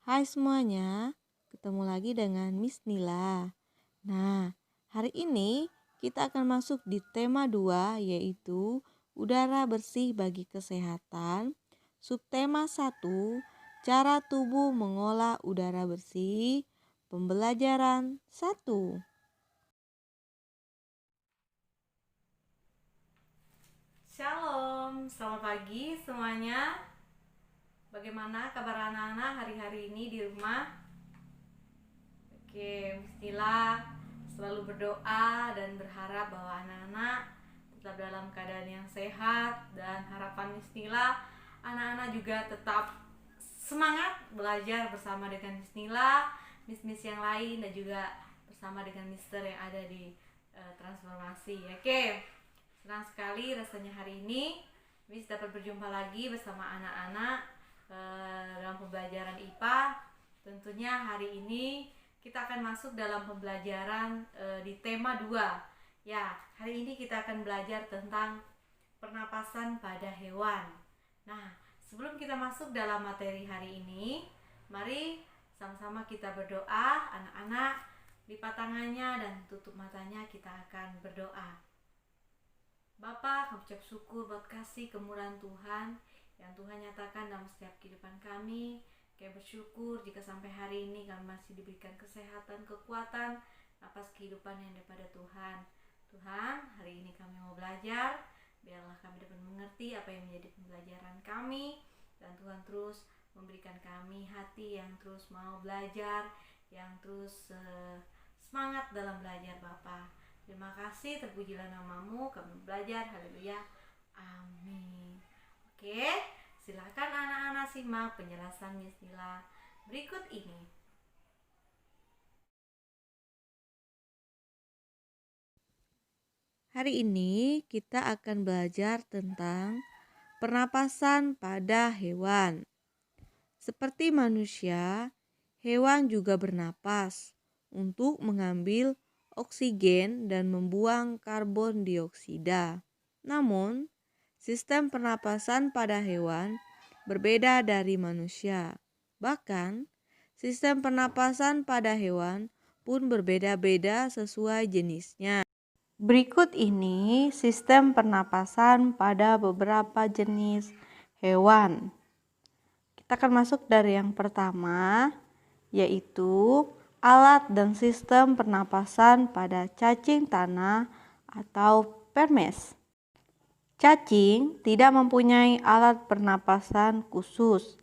Hai semuanya, ketemu lagi dengan Miss Nila. Nah, hari ini kita akan masuk di tema 2 yaitu udara bersih bagi kesehatan. Subtema 1, cara tubuh mengolah udara bersih. Pembelajaran 1. Shalom, selamat pagi semuanya. Bagaimana kabar anak-anak hari-hari ini di rumah? Oke, bismillah. Selalu berdoa dan berharap bahwa anak-anak tetap dalam keadaan yang sehat, dan harapan bismillah anak-anak juga tetap semangat belajar bersama dengan bismillah, miss-miss yang lain, dan juga bersama dengan mister yang ada di transformasi. Oke. Senang sekali rasanya hari ini Miss dapat berjumpa lagi bersama anak-anak dalam pembelajaran IPA. Tentunya hari ini kita akan masuk dalam pembelajaran di tema 2. Ya, hari ini kita akan belajar tentang pernapasan pada hewan. Nah, sebelum kita masuk dalam materi hari ini, mari sama-sama kita berdoa. Anak-anak, lipat tangannya dan tutup matanya, kita akan berdoa. Bapa, kami ucap syukur buat kasih kemurahan Tuhan yang Tuhan nyatakan dalam setiap kehidupan kami. Kami bersyukur jika sampai hari ini kami masih diberikan kesehatan, kekuatan, napas kehidupan yang daripada Tuhan. Tuhan, hari ini kami mau belajar, biarlah kami dapat mengerti apa yang menjadi pembelajaran kami, dan Tuhan terus memberikan kami hati yang terus mau belajar, yang terus semangat dalam belajar Bapa. Terima kasih, terpujilah namamu, kami belajar, haleluya, amin. Oke, silakan anak-anak simak penjelasan Miss Nila berikut ini. Hari ini kita akan belajar tentang pernapasan pada hewan. Seperti manusia, hewan juga bernapas untuk mengambil oksigen dan membuang karbon dioksida. Namun, sistem pernapasan pada hewan berbeda dari manusia. Bahkan, sistem pernapasan pada hewan pun berbeda-beda sesuai jenisnya. Berikut ini sistem pernapasan pada beberapa jenis hewan. Kita akan masuk dari yang pertama, yaitu alat dan sistem pernapasan pada cacing tanah atau permes. Cacing tidak mempunyai alat pernapasan khusus.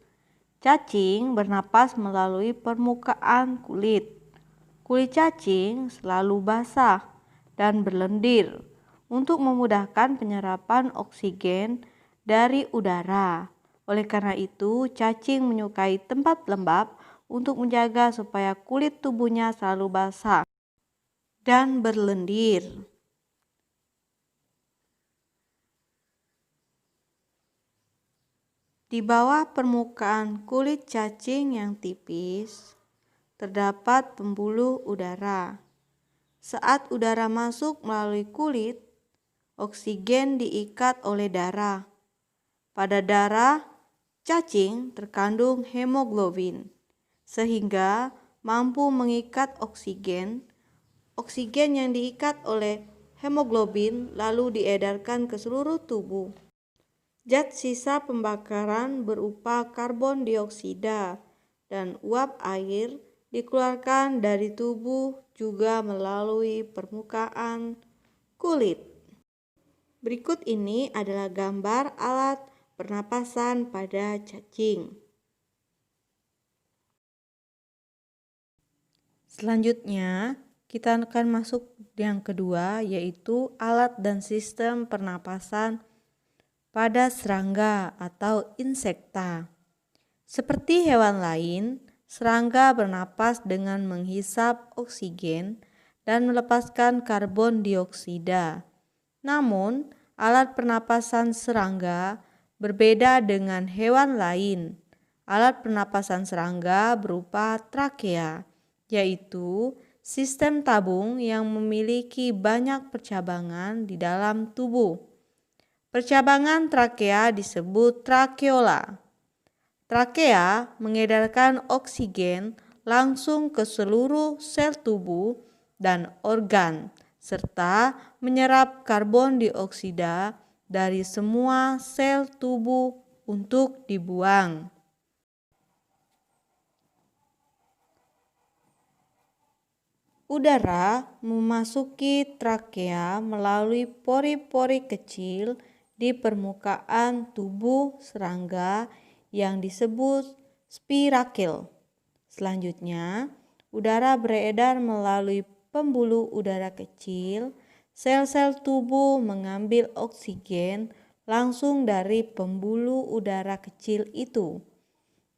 Cacing bernapas melalui permukaan kulit. Kulit cacing selalu basah dan berlendir untuk memudahkan penyerapan oksigen dari udara. Oleh karena itu, cacing menyukai tempat lembab untuk menjaga supaya kulit tubuhnya selalu basah dan berlendir. Di bawah permukaan kulit cacing yang tipis, terdapat pembuluh udara. Saat udara masuk melalui kulit, oksigen diikat oleh darah. Pada darah cacing terkandung hemoglobin, sehingga mampu mengikat oksigen. Oksigen yang diikat oleh hemoglobin lalu diedarkan ke seluruh tubuh. Zat sisa pembakaran berupa karbon dioksida dan uap air dikeluarkan dari tubuh juga melalui permukaan kulit. Berikut ini adalah gambar alat pernapasan pada cacing. Selanjutnya, kita akan masuk yang kedua, yaitu alat dan sistem pernapasan pada serangga atau insekta. Seperti hewan lain, serangga bernapas dengan menghisap oksigen dan melepaskan karbon dioksida. Namun, alat pernapasan serangga berbeda dengan hewan lain. Alat pernapasan serangga berupa trakea, yaitu sistem tabung yang memiliki banyak percabangan di dalam tubuh. Percabangan trakea disebut trakeola. Trakea mengedarkan oksigen langsung ke seluruh sel tubuh dan organ, serta menyerap karbon dioksida dari semua sel tubuh untuk dibuang. Udara memasuki trakea melalui pori-pori kecil di permukaan tubuh serangga yang disebut spirakel. Selanjutnya, udara beredar melalui pembuluh udara kecil. Sel-sel tubuh mengambil oksigen langsung dari pembuluh udara kecil itu.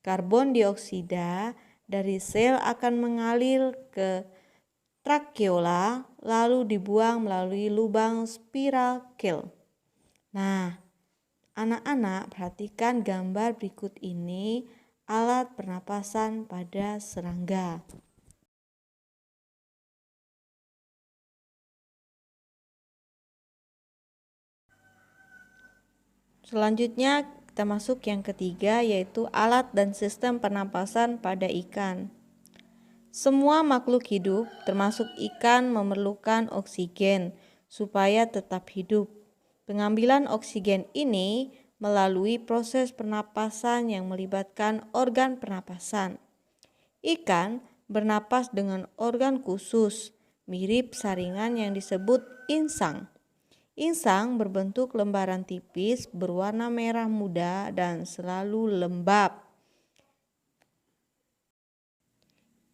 Karbon dioksida dari sel akan mengalir ke trakeola lalu dibuang melalui lubang spirakel. Nah, anak-anak perhatikan gambar berikut ini alat pernapasan pada serangga. Selanjutnya kita masuk yang ketiga, yaitu alat dan sistem pernapasan pada ikan. Semua makhluk hidup termasuk ikan memerlukan oksigen supaya tetap hidup. Pengambilan oksigen ini melalui proses pernapasan yang melibatkan organ pernapasan. Ikan bernapas dengan organ khusus, mirip saringan yang disebut insang. Insang berbentuk lembaran tipis berwarna merah muda dan selalu lembab.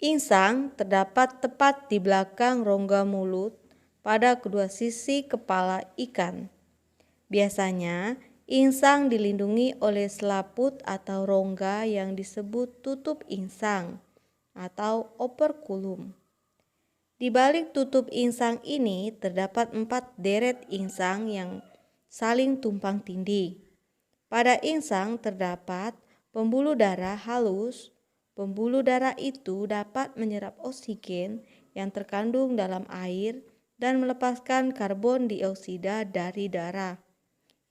Insang terdapat tepat di belakang rongga mulut pada kedua sisi kepala ikan. Biasanya, insang dilindungi oleh selaput atau rongga yang disebut tutup insang atau operkulum. Di balik tutup insang ini terdapat 4 deret insang yang saling tumpang tindih. Pada insang terdapat pembuluh darah halus. Pembuluh darah itu dapat menyerap oksigen yang terkandung dalam air dan melepaskan karbon dioksida dari darah.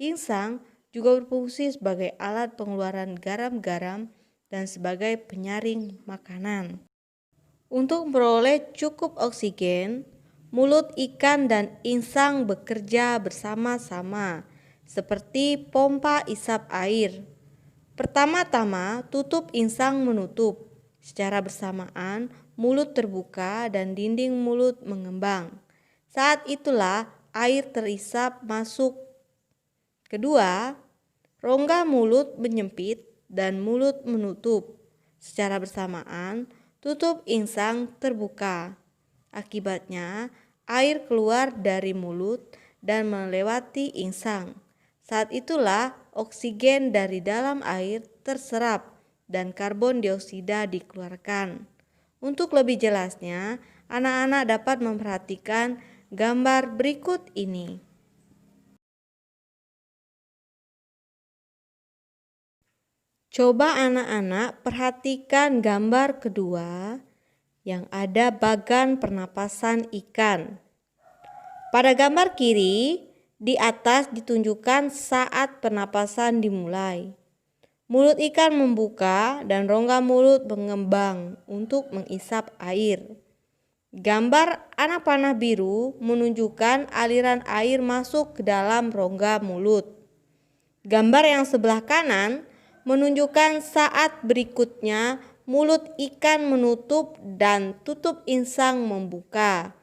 Insang juga berfungsi sebagai alat pengeluaran garam-garam dan sebagai penyaring makanan. Untuk memperoleh cukup oksigen, mulut ikan dan insang bekerja bersama-sama seperti pompa isap air. Pertama-tama, tutup insang menutup. Secara bersamaan, mulut terbuka dan dinding mulut mengembang. Saat itulah air terisap masuk. Kedua, rongga mulut menyempit dan mulut menutup. Secara bersamaan, tutup insang terbuka. Akibatnya, air keluar dari mulut dan melewati insang. Saat itulah oksigen dari dalam air terserap dan karbon dioksida dikeluarkan. Untuk lebih jelasnya, anak-anak dapat memperhatikan gambar berikut ini. Coba anak-anak perhatikan gambar kedua yang ada bagan pernapasan ikan. Pada gambar kiri, di atas ditunjukkan saat pernapasan dimulai. Mulut ikan membuka dan rongga mulut mengembang untuk mengisap air. Gambar anak panah biru menunjukkan aliran air masuk ke dalam rongga mulut. Gambar yang sebelah kanan menunjukkan saat berikutnya mulut ikan menutup dan tutup insang membuka.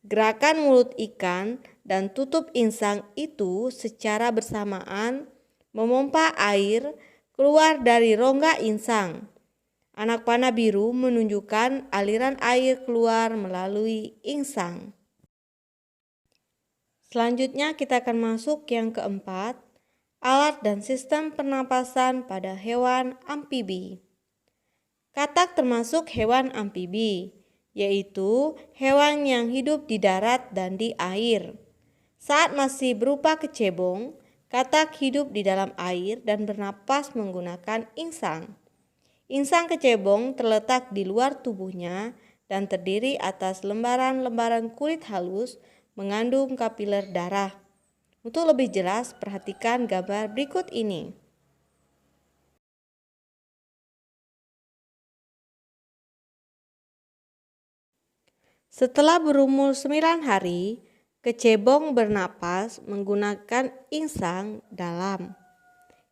Gerakan mulut ikan dan tutup insang itu secara bersamaan memompa air keluar dari rongga insang. Anak panah biru menunjukkan aliran air keluar melalui insang. Selanjutnya kita akan masuk yang keempat, alat dan sistem pernapasan pada hewan amfibi. Katak termasuk hewan amfibi, yaitu hewan yang hidup di darat dan di air. Saat masih berupa kecebong, katak hidup di dalam air dan bernapas menggunakan insang. Insang kecebong terletak di luar tubuhnya dan terdiri atas lembaran-lembaran kulit halus mengandung kapiler darah. Untuk lebih jelas, perhatikan gambar berikut ini. Setelah berumur 9 hari, kecebong bernapas menggunakan insang dalam.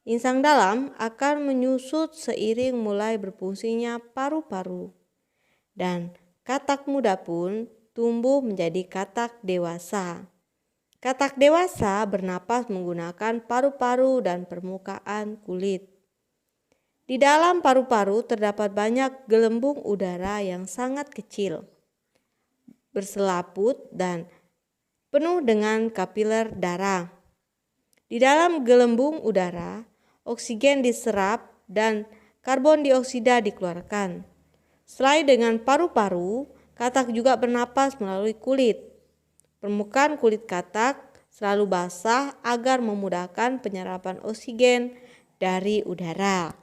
Insang dalam akan menyusut seiring mulai berfungsinya paru-paru. Dan katak muda pun tumbuh menjadi katak dewasa. Katak dewasa bernapas menggunakan paru-paru dan permukaan kulit. Di dalam paru-paru terdapat banyak gelembung udara yang sangat kecil, berselaput dan penuh dengan kapiler darah. Di dalam gelembung udara, oksigen diserap dan karbon dioksida dikeluarkan. Selain dengan paru-paru, katak juga bernapas melalui kulit. Permukaan kulit katak selalu basah agar memudahkan penyerapan oksigen dari udara.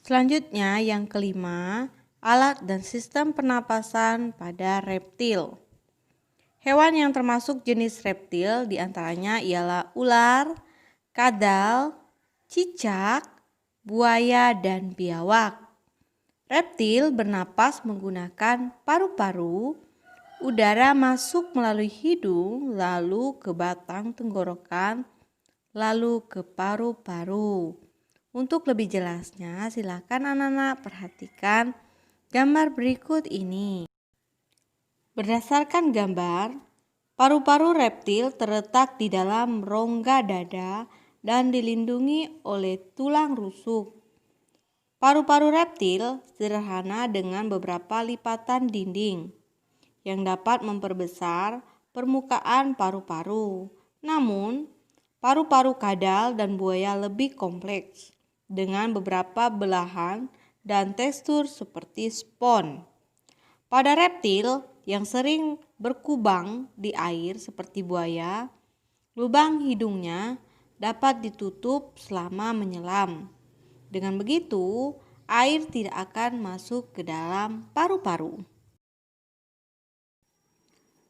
Selanjutnya yang kelima, alat dan sistem pernapasan pada reptil. Hewan yang termasuk jenis reptil diantaranya ialah ular, kadal, cicak, buaya, dan biawak. Reptil bernapas menggunakan paru-paru, udara masuk melalui hidung, lalu ke batang tenggorokan, lalu ke paru-paru. Untuk lebih jelasnya, silakan anak-anak perhatikan gambar berikut ini. Berdasarkan gambar, paru-paru reptil terletak di dalam rongga dada dan dilindungi oleh tulang rusuk. Paru-paru reptil sederhana dengan beberapa lipatan dinding yang dapat memperbesar permukaan paru-paru. Namun, paru-paru kadal dan buaya lebih kompleks dengan beberapa belahan dan tekstur seperti spons. Pada reptil yang sering berkubang di air seperti buaya, lubang hidungnya dapat ditutup selama menyelam. Dengan begitu, air tidak akan masuk ke dalam paru-paru.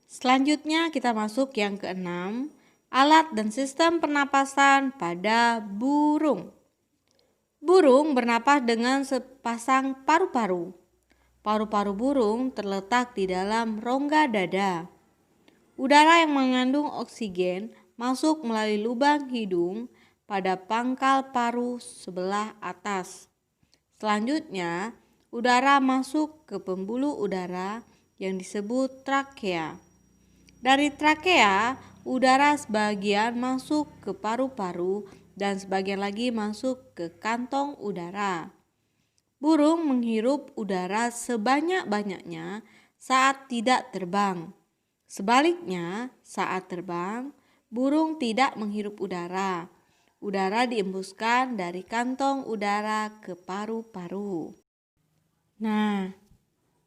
Selanjutnya kita masuk yang keenam, alat dan sistem pernapasan pada burung. Burung bernapas dengan sepasang paru-paru. Paru-paru burung terletak di dalam rongga dada. Udara yang mengandung oksigen masuk melalui lubang hidung pada pangkal paru sebelah atas. Selanjutnya, udara masuk ke pembuluh udara yang disebut trakea. Dari trakea, udara sebagian masuk ke paru-paru dan sebagian lagi masuk ke kantong udara. Burung menghirup udara sebanyak-banyaknya saat tidak terbang. Sebaliknya, saat terbang, burung tidak menghirup udara. Udara diembuskan dari kantong udara ke paru-paru. Nah,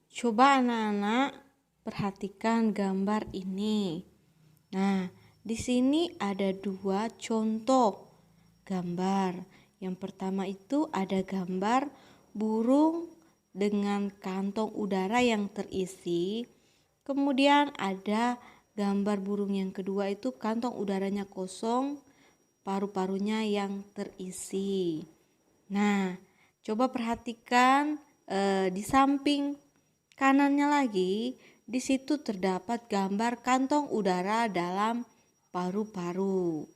coba anak-anak perhatikan gambar ini. Nah, di sini ada dua contoh gambar. Yang pertama itu ada gambar burung dengan kantong udara yang terisi. Kemudian ada gambar burung yang kedua itu kantong udaranya kosong, paru-parunya yang terisi. Nah, coba perhatikan di samping kanannya lagi, di situ terdapat gambar kantong udara dalam paru-paru.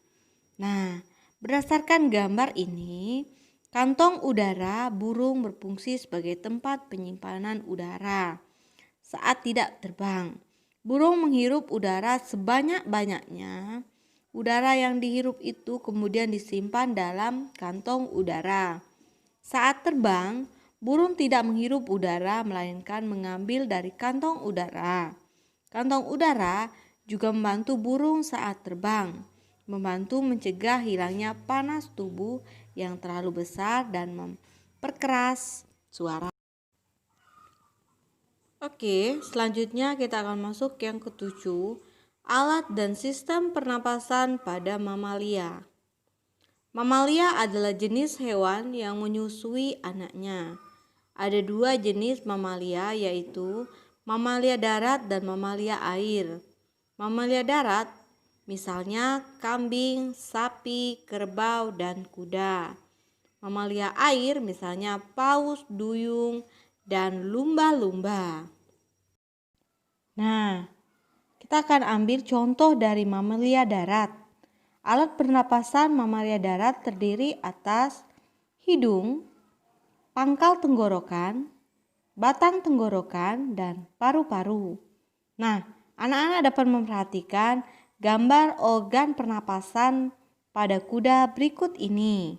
Nah, berdasarkan gambar ini, kantong udara burung berfungsi sebagai tempat penyimpanan udara. Saat tidak terbang, burung menghirup udara sebanyak-banyaknya. Udara yang dihirup itu kemudian disimpan dalam kantong udara. Saat terbang, burung tidak menghirup udara melainkan mengambil dari kantong udara. Kantong udara juga membantu burung saat terbang, membantu mencegah hilangnya panas tubuh yang terlalu besar dan memperkeras suara. Oke, selanjutnya kita akan masuk yang ketujuh, alat dan sistem pernapasan pada mamalia. Mamalia adalah jenis hewan yang menyusui anaknya. Ada dua jenis mamalia, yaitu mamalia darat dan mamalia air. Mamalia darat misalnya kambing, sapi, kerbau, dan kuda. Mamalia air misalnya paus, duyung, dan lumba-lumba. Nah, kita akan ambil contoh dari mamalia darat. Alat pernapasan mamalia darat terdiri atas hidung, pangkal tenggorokan, batang tenggorokan, dan paru-paru. Nah, anak-anak dapat memperhatikan gambar organ pernapasan pada kuda berikut ini.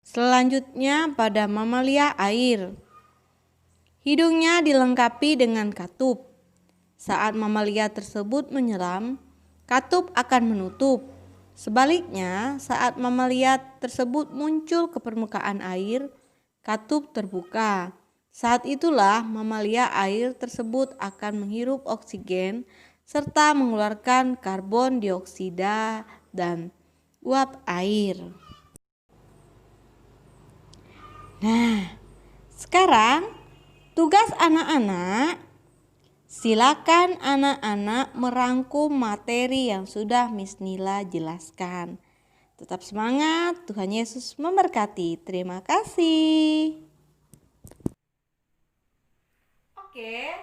Selanjutnya pada mamalia air. Hidungnya dilengkapi dengan katup. Saat mamalia tersebut menyelam, katup akan menutup. Sebaliknya, saat mamalia tersebut muncul ke permukaan air, katup terbuka. Saat itulah mamalia air tersebut akan menghirup oksigen serta mengeluarkan karbon dioksida dan uap air. Nah, sekarang tugas anak-anak, silakan anak-anak merangkum materi yang sudah Miss Nila jelaskan. Tetap semangat, Tuhan Yesus memberkati. Terima kasih. Oke,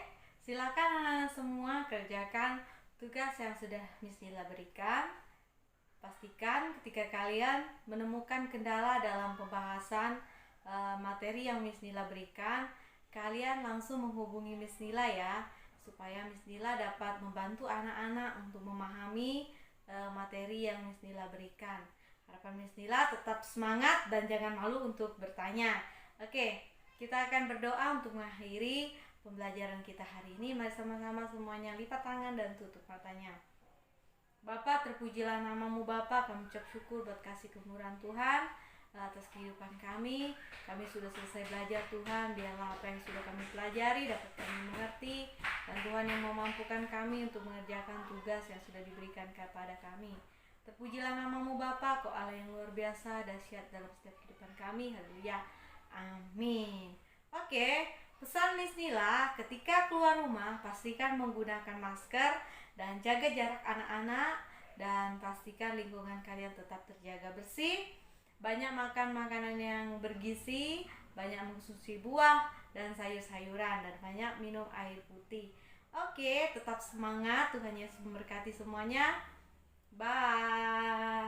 silakan anak-anak semua kerjakan tugas yang sudah Miss Nila berikan. Pastikan ketika kalian menemukan kendala dalam pembahasan materi yang Miss Nila berikan, kalian langsung menghubungi Miss Nila ya, supaya Miss Nila dapat membantu anak-anak untuk memahami materi yang Miss Nila berikan. Harapan Miss Nila tetap semangat dan jangan malu untuk bertanya. Oke, kita akan berdoa untuk mengakhiri pembelajaran kita hari ini. Mari sama-sama semuanya lipat tangan dan tutup matanya. Bapa, terpujilah namamu Bapa, kami ucap syukur buat kasih kemurahan Tuhan atas kehidupan kami. Kami sudah selesai belajar Tuhan, biarlah apa yang sudah kami pelajari dapat kami mengerti, dan Tuhan yang memampukan kami untuk mengerjakan tugas yang sudah diberikan kepada kami. Terpujilah namamu Bapa, Kau Allah yang luar biasa, dahsyat dalam setiap kehidupan kami. Haleluya, amin. Oke, pesan Miss Nila, ketika keluar rumah pastikan menggunakan masker dan jaga jarak anak-anak, dan pastikan lingkungan kalian tetap terjaga bersih. Banyak makan makanan yang bergizi, banyak mengkonsumsi buah dan sayur-sayuran, dan banyak minum air putih. Oke, tetap semangat. Tuhan Yesus memberkati semuanya. Bye.